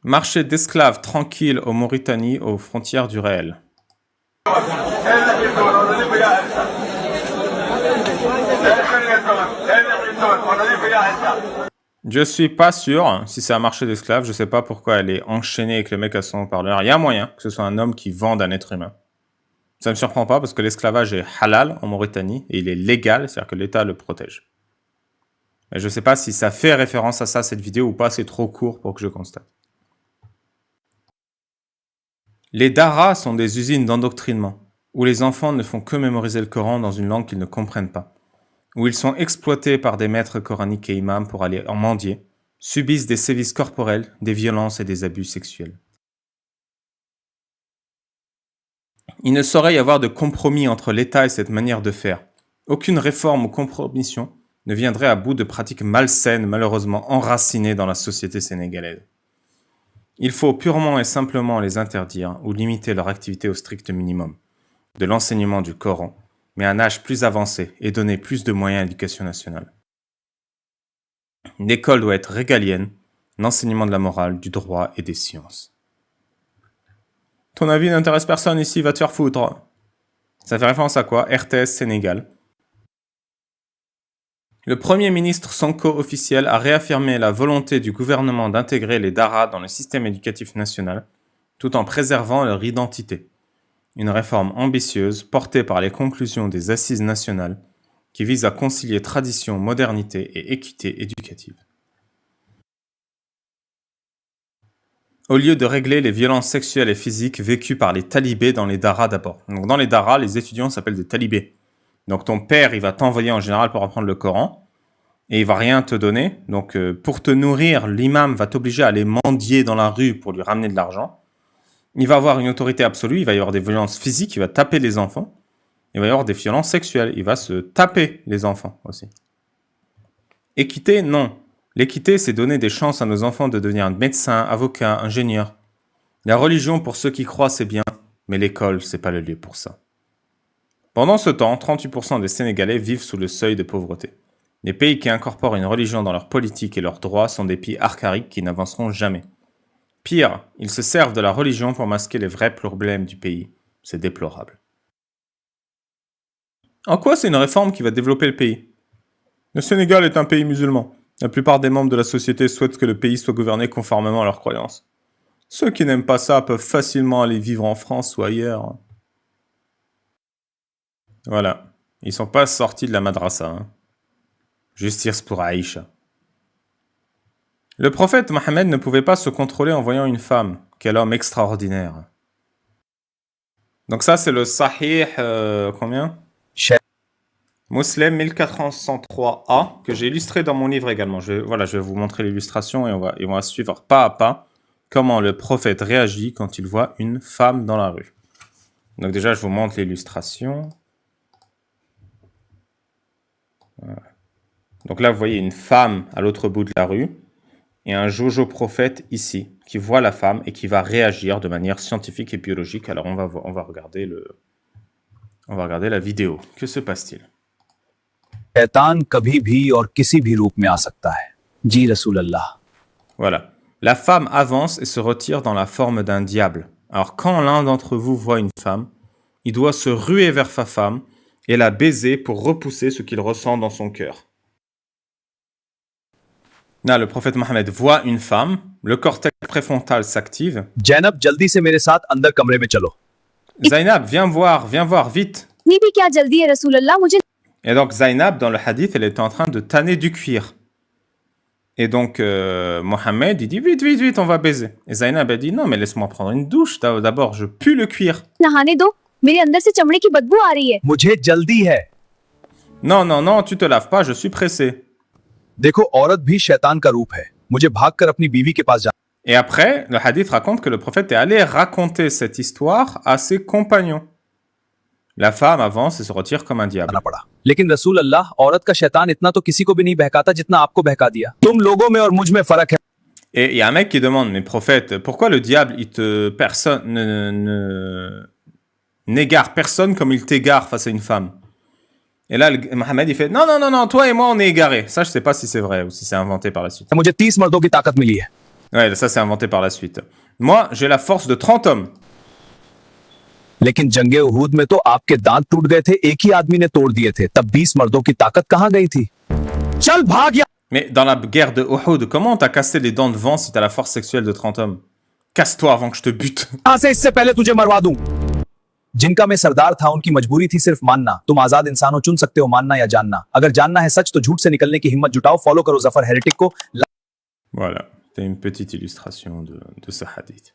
Marché d'esclaves tranquille au Mauritanie, aux frontières du réel. Je suis pas sûr si c'est un marché d'esclaves, je sais pas pourquoi elle est enchaînée avec le mec à son haut-parleur. Il y a moyen que ce soit un homme qui vende un être humain. Ça me surprend pas parce que l'esclavage est halal en Mauritanie et il est légal, c'est-à-dire que l'État le protège. Mais je sais pas si ça fait référence à ça cette vidéo ou pas, c'est trop court pour que je constate. Les daras sont des usines d'endoctrinement, où les enfants ne font que mémoriser le Coran dans une langue qu'ils ne comprennent pas, où ils sont exploités par des maîtres coraniques et imams pour aller en mendier, subissent des sévices corporels, des violences et des abus sexuels. Il ne saurait y avoir de compromis entre l'État et cette manière de faire. Aucune réforme ou compromission ne viendrait à bout de pratiques malsaines malheureusement enracinées dans la société sénégalaise. Il faut purement et simplement les interdire ou limiter leur activité au strict minimum, de l'enseignement du Coran, mais à un âge plus avancé et donner plus de moyens à l'éducation nationale. L'école doit être régalienne, l'enseignement de la morale, du droit et des sciences. Ton avis n'intéresse personne ici, va te faire foutre. Ça fait référence à quoi? RTS Sénégal. Le Premier ministre Sonko officiel a réaffirmé la volonté du gouvernement d'intégrer les daras dans le système éducatif national, tout en préservant leur identité. Une réforme ambitieuse portée par les conclusions des assises nationales qui vise à concilier tradition, modernité et équité éducative. Au lieu de régler les violences sexuelles et physiques vécues par les talibés dans les daras d'abord. Donc dans les daras, les étudiants s'appellent des talibés. Donc ton père, il va t'envoyer en général pour apprendre le Coran et il va rien te donner. Donc pour te nourrir, l'imam va t'obliger à aller mendier dans la rue pour lui ramener de l'argent. Il va avoir une autorité absolue, il va y avoir des violences physiques, il va taper les enfants. Il va y avoir des violences sexuelles, il va se taper les enfants aussi. Équité, non. L'équité, c'est donner des chances à nos enfants de devenir médecin, avocat, ingénieur. La religion, pour ceux qui croient, c'est bien, mais l'école, c'est pas le lieu pour ça. Pendant ce temps, 38% des Sénégalais vivent sous le seuil de pauvreté. Les pays qui incorporent une religion dans leur politique et leurs droits sont des pays archaïques qui n'avanceront jamais. Pire, ils se servent de la religion pour masquer les vrais problèmes du pays. C'est déplorable. En quoi c'est une réforme qui va développer le pays? Le Sénégal est un pays musulman. La plupart des membres de la société souhaitent que le pays soit gouverné conformément à leurs croyances. Ceux qui n'aiment pas ça peuvent facilement aller vivre en France ou ailleurs. Voilà. Ils sont pas sortis de la madrasa. Hein. Justice pour Aïcha. Le prophète Mohammed ne pouvait pas se contrôler en voyant une femme. Quel homme extraordinaire. Donc ça, c'est le Sahih... combien Muslim 1403a, que j'ai illustré dans mon livre également. Je vais vous montrer l'illustration et on va suivre pas à pas comment le prophète réagit quand il voit une femme dans la rue. Donc déjà, je vous montre l'illustration. Voilà. Donc là, vous voyez une femme à l'autre bout de la rue et un Jojo prophète ici qui voit la femme et qui va réagir de manière scientifique et biologique. Alors on va regarder la vidéo. Que se passe-t-il? शैतान कभी भी और किसी भी रूप में आ सकता है जी रसूल अल्लाह. Voilà. La femme avance et se retire dans la forme d'un diable. Alors quand l'un d'entre vous voit une femme, il doit se ruer vers sa femme et la baiser pour repousser ce qu'il ressent dans son cœur. Là, le prophète Mohammed voit une femme, le cortex préfrontal s'active. Zainab जल्दी से मेरे साथ अंदर कमरे में चलो. Zainab, viens voir, vite. इतनी भी क्या जल्दी है रसूल अल्लाह मुझे. Et donc Zainab, dans le hadith, elle était en train de tanner du cuir. Et donc Mohammed, il dit vite, on va baiser. Et Zainab, elle dit non, mais laisse-moi prendre une douche. D'abord, je pue le cuir. नहाने दो, मेरे अंदर से चमड़े की बदबू आ रही है. मुझे जल्दी है. Non, tu te laves pas, je suis pressé. देखो औरत भी शैतान का रूप है. मुझे भागकर अपनी बीवी के पास जाना. Et après, le hadith raconte que le prophète est allé raconter cette histoire à ses compagnons. La femme avance et se retire comme un diable. पड़ा. लेकिन रसूल अल्लाह, औरत का शैतान इतना तो किसी को भी नहीं बहकाता जितना आपको बहका दिया. तुम लोगों में और मुझ में फर्क है. Et il y a un mec qui demande, mais prophète, pourquoi le diable, n'égare personne comme il t'égare face à une femme? Et là, Mohammed, il fait, non, toi et moi, on est égarés. Ça, je sais pas si c'est vrai ou si c'est inventé par la suite. मुझे 30 मर्दों की ताकत मिली है. Ouais, ça c'est inventé par la suite. Moi, j'ai la force de 30 hommes. लेकिन जंगे उहूद में तो आपके दांत टूट गए थे, एक ही आदमी ने तोड़ दिए थे, तब 20 मर्दों की ताकत कहां गई थी? चल भाग या Mais dans la guerre de Uhud, comment t'as cassé les dents de vent si t'as la force sexuelle de 30 hommes? Casse-toi avant que je te bute. यहां से, इससे पहले तुझे मरवा दूं। जिनका मैं सरदार था उनकी मजबूरी थी सिर्फ मानना। तुम आजाद इंसान हो, चुन सकते हो मानना या जानना। अगर जानना है सच तो झूठ से निकलने की हिम्मत जुटाओ। फॉलो करो जफर हेरेटिक को। Voilà, c'est une petite illustration de ce hadith.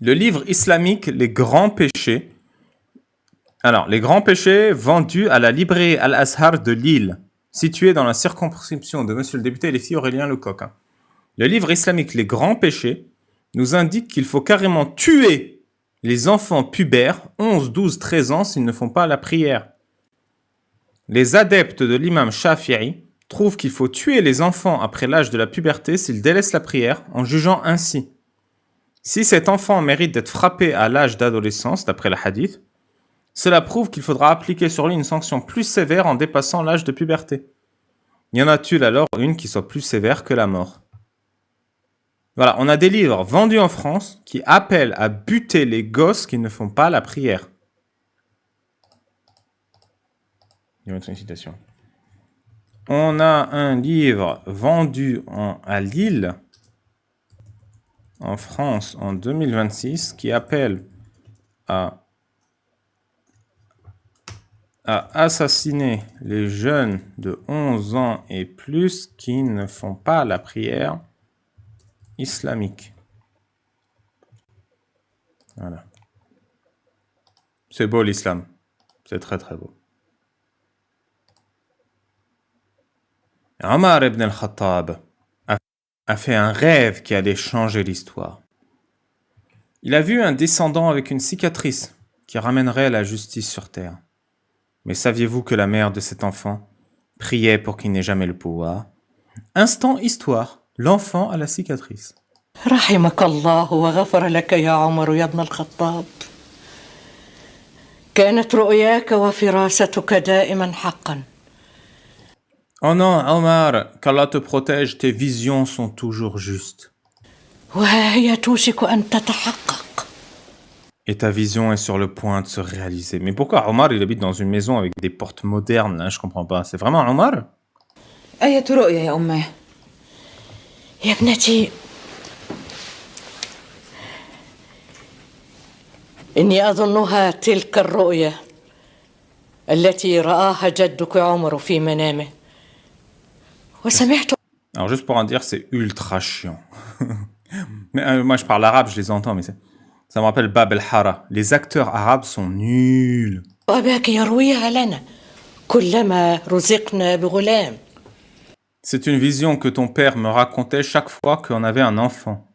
Le livre islamique Les Grands Péchés. Alors, Les Grands Péchés vendus à la librairie Al-Azhar de Lille, située dans la circonscription de Monsieur le député et les filles Aurélien Lecoq. Le livre islamique Les Grands Péchés nous indique qu'il faut carrément tuer les enfants pubères, 11, 12, 13 ans, s'ils ne font pas la prière. Les adeptes de l'imam Shafi'i trouvent qu'il faut tuer les enfants après l'âge de la puberté s'ils délaissent la prière, en jugeant ainsi. Si cet enfant mérite d'être frappé à l'âge d'adolescence, d'après le hadith, cela prouve qu'il faudra appliquer sur lui une sanction plus sévère en dépassant l'âge de puberté. Y en a-t-il alors une qui soit plus sévère que la mort? Voilà, on a des livres vendus en France qui appellent à buter les gosses qui ne font pas la prière. Il y a une citation. On a un livre vendu à Lille, en France, en 2026, qui appelle à assassiner les jeunes de 11 ans et plus qui ne font pas la prière islamique. Voilà. C'est beau l'islam. C'est très très beau. Omar ibn al-Khattab a fait un rêve qui allait changer l'histoire. Il a vu un descendant avec une cicatrice qui ramènerait la justice sur terre. Mais saviez-vous que la mère de cet enfant priait pour qu'il n'ait jamais le pouvoir? Instant histoire, l'enfant a la cicatrice. رحمك الله وغفر لك يا عمر يا ابن الخطاب. كانت رؤياك وفراستك دائما حقا. Oh non, Omar, qu'Allah te protège, tes visions sont toujours justes. وها هي توشك أن تتحقق. Et ta vision est sur le point de se réaliser. Mais pourquoi Omar, il habite dans une maison avec des portes modernes là? Je comprends pas. C'est vraiment Omar? أية رؤية يا أمه؟ يا ابنتي، إني أظنها تلك الرؤية التي رآها جدك عمر في منامه وسمعت. Alors juste pour en dire, c'est ultra chiant. Mais moi je parle arabe, je les entends, mais ça me rappelle Bab el-Hara. Les acteurs arabes sont nuls. أباك يرويها لنا كلما رزقنا بغلام. C'est une vision que ton père me racontait chaque fois qu'on avait un enfant.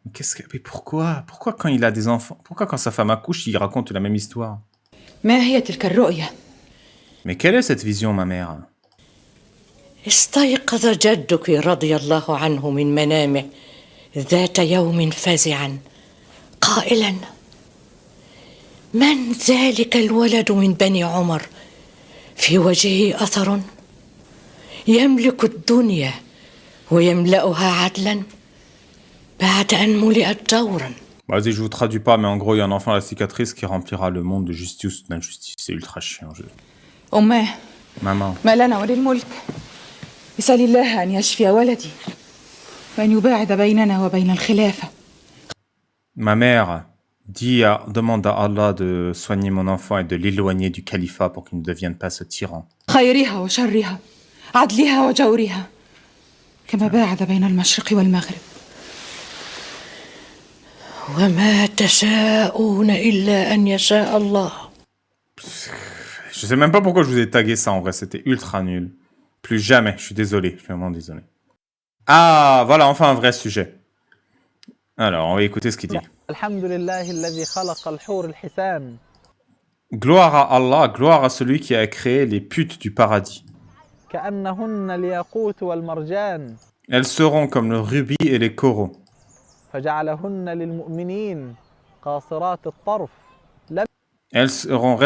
Mais pourquoi? Pourquoi quand il a des enfants? Pourquoi quand sa femme accouche, il raconte la même histoire? ما هي تلك الرؤية؟ Mais quelle est cette vision, ma mère? استيقظ جدك رضي الله عنه من منامه ذات يوم فزعا قائلا: من ذلك الولد من بني عمر في وجهه أثر يملك الدنيا ويملأها عدلا بعد أن ملئت جورا. Vas-y, je vous traduis pas, mais en gros, il y a un enfant à la cicatrice qui remplira le monde de justice ou d'injustice. C'est ultra chiant. أمه Maman. ما لنا وللملك. اسأل الله أن يشفي ولدي وأن يباعد بيننا وبين الخلافة. Ma mère demande à Allah de soigner mon enfant et de l'éloigner du califat pour qu'il ne devienne pas ce tyran. خيرها وشرها عدلها وجورها كما باعد بين المشرق والمغرب. وما تشاءون إلا أن يشاء الله. Je sais même pas pourquoi je vous ai tagué ça en vrai, c'était ultra nul. Plus jamais, je suis désolé, je suis vraiment désolé. Ah, voilà, enfin un vrai sujet. Alors, on va écouter ce qu'il dit. Gloire à Allah, gloire à celui qui a créé les putes du paradis. Elles seront comme le rubis et les coraux. Elles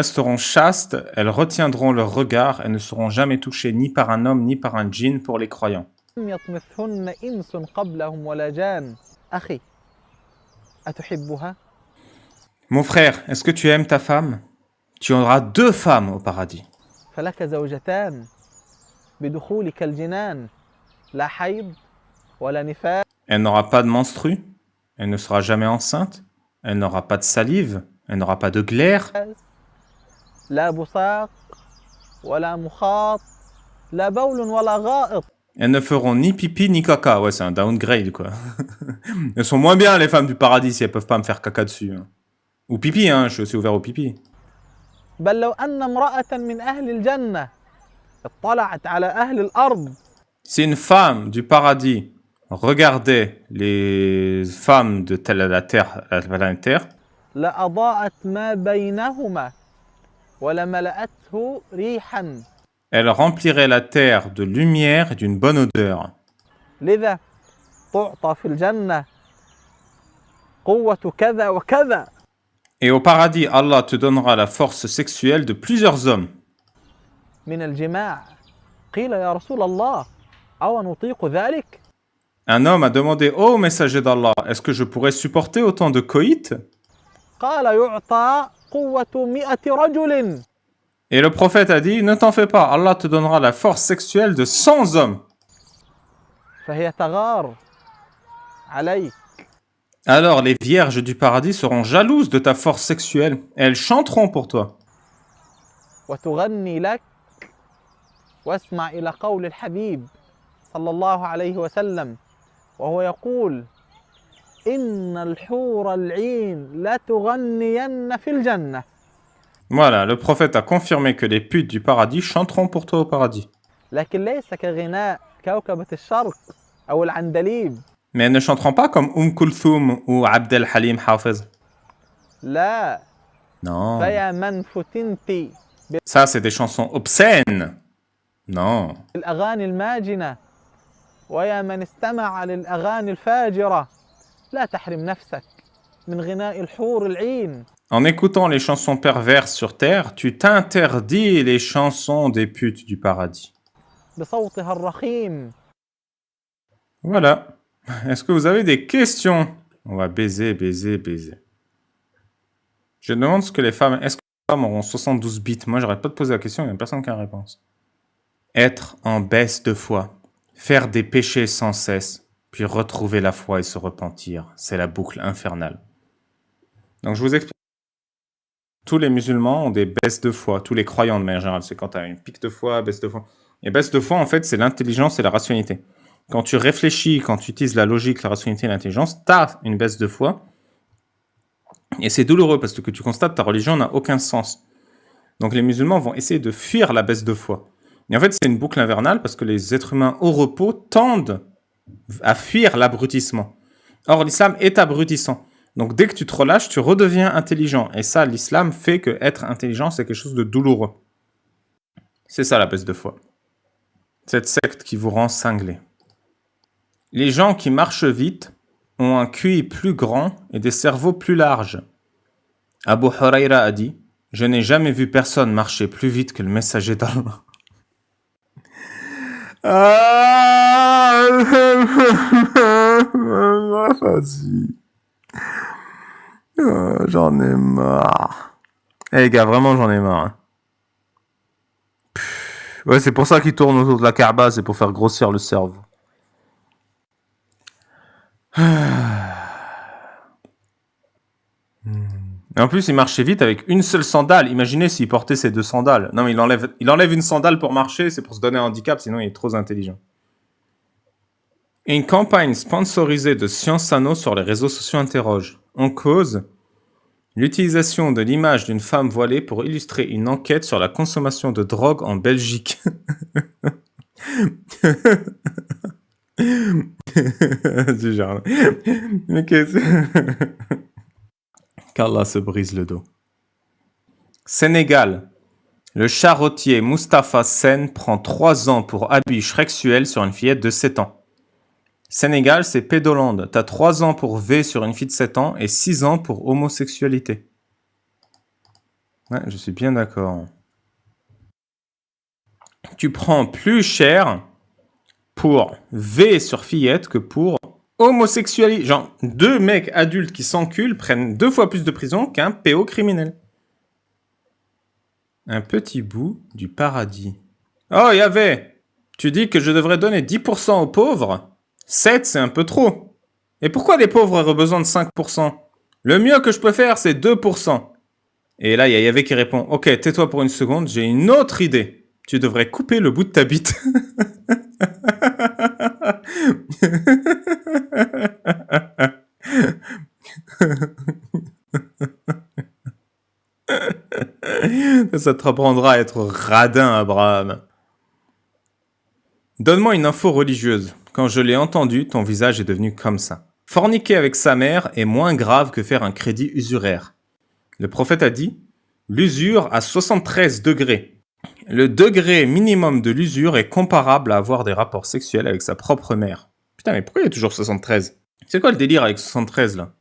resteront chastes, elles retiendront leur regard, elles ne seront jamais touchées ni par un homme ni par un djinn pour les croyants. لم يطمثهن إنس قبلهم ولا جان أخي أتحبها؟ Mon frère, est-ce que tu aimes ta femme? Tu auras 2 femmes au paradis. فلك زوجتان بدخولك الجنان لا حيض ولا نفاس Elle n'aura pas de menstru, elle ne sera jamais enceinte, elle n'aura pas de salive, elle n'aura pas de glaire, لا بصاق ولا مخاط لا بول ولا غائط. elles ne feront ni pipi ni caca. Ouais, c'est un downgrade, quoi. Elles sont moins bien, les femmes du paradis, si elles peuvent pas me faire caca dessus. Hein. Ou pipi, hein, je suis aussi ouvert au pipi. بل لو أن امرأة من أهل الجنة اطلعت على أهل الأرض. Si une femme du paradis regardait les femmes de la terre, لأضاءت ما بينهما ولملأته ريحا. elle remplirait la terre de lumière et d'une bonne odeur. لذا تعطى في الجنة قوة كذا وكذا. Et au paradis, Allah te donnera la force sexuelle de plusieurs hommes. من الجماع. قيل يا رسول الله أو نطيق ذلك؟ Un homme a demandé au messager d'Allah, est-ce que je pourrais supporter autant de coït? قال يعطى قوة 100 رجل. Et le prophète a dit, ne t'en fais pas, Allah te donnera la force sexuelle de 100 hommes. فهي تغار عليك. Alors les vierges du paradis seront jalouses de ta force sexuelle, et elles chanteront pour toi. وتغني لك. واسمع إلى قول الحبيب صلى الله عليه وسلم وهو يقول إن الحور العين لا تغنين في الجنة. Voilà, le prophète a confirmé que les putes du paradis chanteront pour toi au paradis. لكن ليس كغناء كوكبة الشرق أو العندليب. Mais elles ne chanteront pas comme Kulthum ou Abd al-Halim Hafez. لا. Non. فيا من فتنت Ça, c'est des chansons obscènes. Non. بالأغاني الماجنة ويا من استمع للأغاني الفاجرة لا تحرم نفسك من غناء الحور العين. En écoutant les chansons perverses sur terre, tu t'interdis les chansons des putes du paradis. بصوتها الرخيم. Voilà. Est-ce que vous avez des questions? On va baiser, baiser, baiser. Je demande ce que les femmes... Est-ce que les femmes auront 72 bits? Moi, j'arrête pas de poser la question, il n'y a personne qui a une réponse. Être en baisse de foi. Faire des péchés sans cesse, puis retrouver la foi et se repentir. C'est la boucle infernale. Donc, je vous explique. Tous les musulmans ont des baisses de foi. Tous les croyants, de manière générale. C'est quand tu as une pique de foi, baisse de foi. Et baisse de foi, en fait, c'est l'intelligence et la rationalité. Quand tu réfléchis, quand tu utilises la logique, la rationalité et l'intelligence, tu as une baisse de foi. Et c'est douloureux parce que tu constates que ta religion n'a aucun sens. Donc les musulmans vont essayer de fuir la baisse de foi. Et en fait, c'est une boucle infernale parce que les êtres humains au repos tendent à fuir l'abrutissement. Or, l'islam est abrutissant. Donc dès que tu te relâches, tu redeviens intelligent. Et ça, l'islam fait que être intelligent, c'est quelque chose de douloureux. C'est ça la baisse de foi. Cette secte qui vous rend cinglé. Les gens qui marchent vite ont un QI plus grand et des cerveaux plus larges. Abu Huraira a dit « Je n'ai jamais vu personne marcher plus vite que le messager d'Allah. » Ah, vas-y. J'en ai marre. Eh les gars, vraiment j'en ai marre. Hein. Ouais, c'est pour ça qu'ils tournent autour de la Kaaba, c'est pour faire grossir le cerveau. Et en plus, il marchait vite avec une seule sandale. Imaginez s'il portait ses 2 sandales. Non, mais il enlève une sandale pour marcher, c'est pour se donner un handicap, sinon il est trop intelligent. Une campagne sponsorisée de Sciences Anno sur les réseaux sociaux interroge. En cause, l'utilisation de l'image d'une femme voilée pour illustrer une enquête sur la consommation de drogue en Belgique. Du genre. Mais qu'est-ce qu'Allah se brise le dos. Sénégal. Le charretier Mustapha Sen prend 3 ans pour abus sexuel sur une fillette de 7 ans. Sénégal, c'est Pédolande. T'as 3 ans pour V sur une fille de 7 ans et 6 ans pour homosexualité. Ouais, je suis bien d'accord. Tu prends plus cher pour V sur fillette que pour homosexualité. Genre, 2 mecs adultes qui s'enculent prennent 2 fois plus de prison qu'un PO criminel. Un petit bout du paradis. Oh, Yahvé, tu dis que je devrais donner 10% aux pauvres? 7, c'est un peu trop. Et pourquoi les pauvres auraient besoin de 5%? Le mieux que je peux faire, c'est 2%. Et là, il y a Yahvé qui répond, ok, tais-toi pour une seconde, j'ai une autre idée. Tu devrais couper le bout de ta bite. Ça te apprendra à être radin, Abraham. Donne-moi une info religieuse. Quand je l'ai entendu, ton visage est devenu comme ça. Forniquer avec sa mère est moins grave que faire un crédit usuraire. Le prophète a dit, l'usure à 73 degrés. Le degré minimum de l'usure est comparable à avoir des rapports sexuels avec sa propre mère. Putain, mais pourquoi il y a toujours 73? C'est quoi le délire avec 73 là?